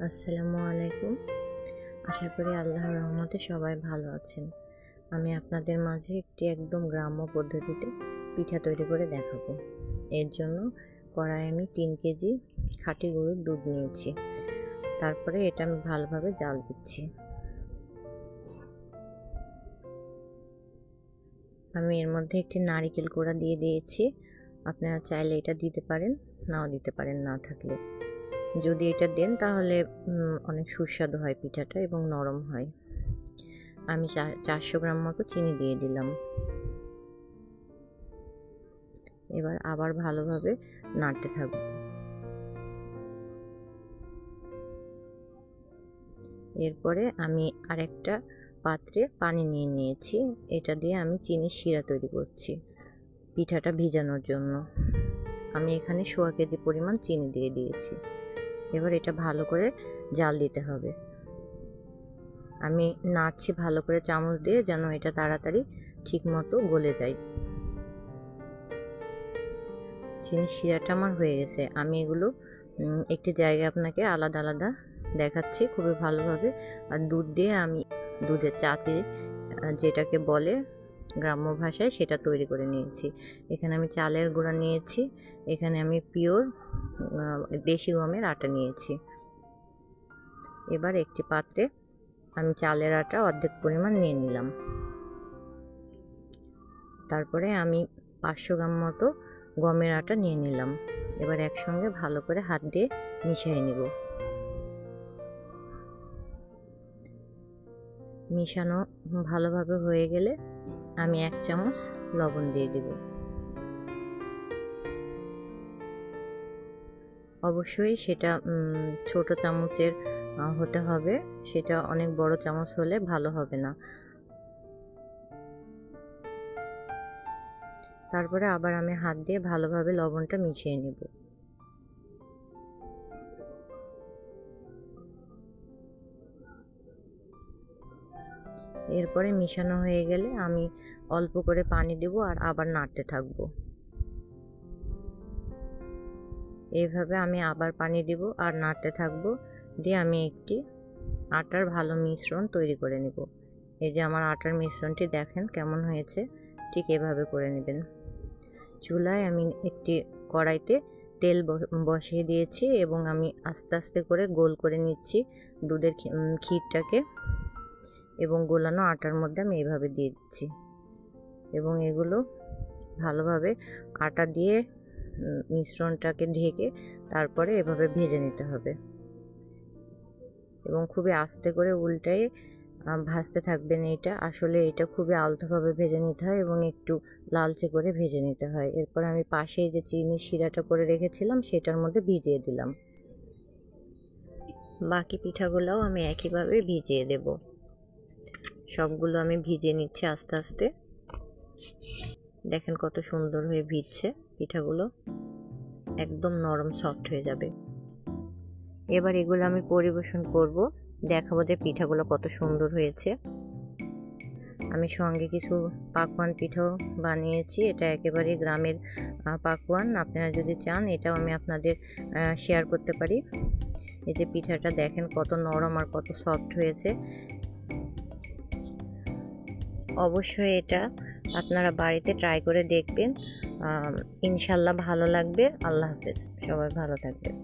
আসসালামু আলাইকুম। আশা করি আল্লাহর রহমতে সবাই ভালো আছেন। আমি আপনাদের মাঝে একটি একদম গ্রাম্য পদ্ধতিতে পিঠা তৈরি করে দেখাবো। এর জন্য কড়াই আমি 3 কেজি খাঁটি গরুর দুধ নিয়েছি। তারপরে এটা আমি ভালোভাবে জাল দিচ্ছি। আমি এর মধ্যে একটি নারকেল কোড়া দিয়ে দিয়েছি। আপনারা চাইলে এটা দিতে পারেন, নাও দিতে পারেন না থাকলে। যদি এটা দেন তাহলে অনেক সুস্বাদু হয় পিঠাটা এবং নরম হয়। আমি 400 গ্রাম মতো চিনি দিয়ে দিলাম। এবার আবার ভালোভাবে নাড়তে থাকব। এরপরে আমি আরেকটা পাত্রে পানি নিয়ে নিয়েছি। এটা দিয়ে আমি চিনির শিরা তৈরি করছি পিঠাটা ভিজানোর জন্য। আমি এখানে 1.25 কেজি পরিমাণ চিনি দিয়ে দিয়েছি। এবার এটা ভালো করে জাল দিতে হবে। আমি নাড়ছি ভালো করে চামচ দিয়ে, যেন এটা তাড়াতাড়ি ঠিক মতো গলে যায়। চিনির শিরাটা আমার হয়ে গেছে। আমি এগুলো একটি জায়গায় আপনাকে আলাদা আলাদা দেখাচ্ছি খুবই ভালোভাবে। আর দুধ দিয়ে আমি দুধের চাচি যেটাকে বলে গ্রাম্য ভাষায়, সেটা তৈরি করে নিয়েছি। এখানে আমি চালের গুঁড়া নিয়েছি, এখানে আমি পিওর দেশি গমের আটা নিয়েছি। এবার একটি পাত্রে আমি চালের আটা অর্ধেক পরিমাণ নিয়ে নিলাম। তারপরে আমি 500 গ্রাম মতো গমের আটা নিয়ে নিলাম। এবার একসঙ্গে ভালো করে হাত দিয়ে মিশিয়ে নিব। মিশানো ভালোভাবে হয়ে গেলে আমি 1 চামচ লবণ দিয়ে দিব। অবশ্যই সেটা ছোট চামচের হতে হবে, সেটা অনেক বড় চামচ হলে ভালো হবে না। তারপরে আবার আমি হাত দিয়ে ভালোভাবে লবণটা মিশিয়ে নেব। এরপরে মিশানো হয়ে গেলে আমি অল্প করে পানি দেব আর আবার নাড়তে থাকব। এইভাবে আমি আবার পানি দেব আর নাড়তে থাকব। দিয়ে আমি একটি আটার ভালো মিশ্রণ তৈরি করে নেব। এই যে আমার আটার মিশ্রণটি দেখেন কেমন হয়েছে, ঠিক এভাবে করে নেবেন। চুলায় আমি একটি কড়াইতে তেল বসিয়ে দিয়েছি এবং আমি আস্তে আস্তে করে গোল করে নিচ্ছি দুধের ক্ষীরটাকে, এবং গোলানো আটার মধ্যে আমি এইভাবে দিয়ে দিচ্ছি। এবং এগুলো ভালোভাবে আটা দিয়ে মিশ্রণটাকে ঢেকে তারপরে এভাবে ভেজে নিতে হবে। এবং খুবই আস্তে করে উল্টায়ে ভাজতে থাকবেন। এটা খুবই আলতোভাবে ভেজে নিতে হয় এবং একটু লালচে করে ভেজে নিতে হয়। এরপর আমি পাশেই যে চিনির শিরাটা করে রেখেছিলাম সেটার মধ্যে ভিজিয়ে দিলাম। বাকি পিঠাগুলোও আমি একইভাবে ভিজিয়ে দেব। সবগুলো আমি ভিজিয়ে নিচ্ছি আস্তে আস্তে। দেখেন কত সুন্দর হয়ে ভিজছে পিঠাগুলো, একদম নরম সফট হয়ে যাবে। এবার এগুলো আমি পরিবেশন করব, দেখাবো যে পিঠাগুলো কত সুন্দর হয়েছে। আমি সঙ্গে কিছু পাকোয়ান পিঠাও বানিয়েছি। এটা একেবারে গ্রামের পাকোয়ান। আপনারা যদি চান এটাও আমি আপনাদের শেয়ার করতে পারি। এই যে পিঠাটা দেখেন কত নরম আর কত সফট হয়েছে। অবশ্যই এটা আপনারা বাড়িতে ট্রাই করে দেখবেন, ইনশাল্লাহ ভালো লাগবে। আল্লাহ হাফেজ, সবাই ভালো থাকবেন।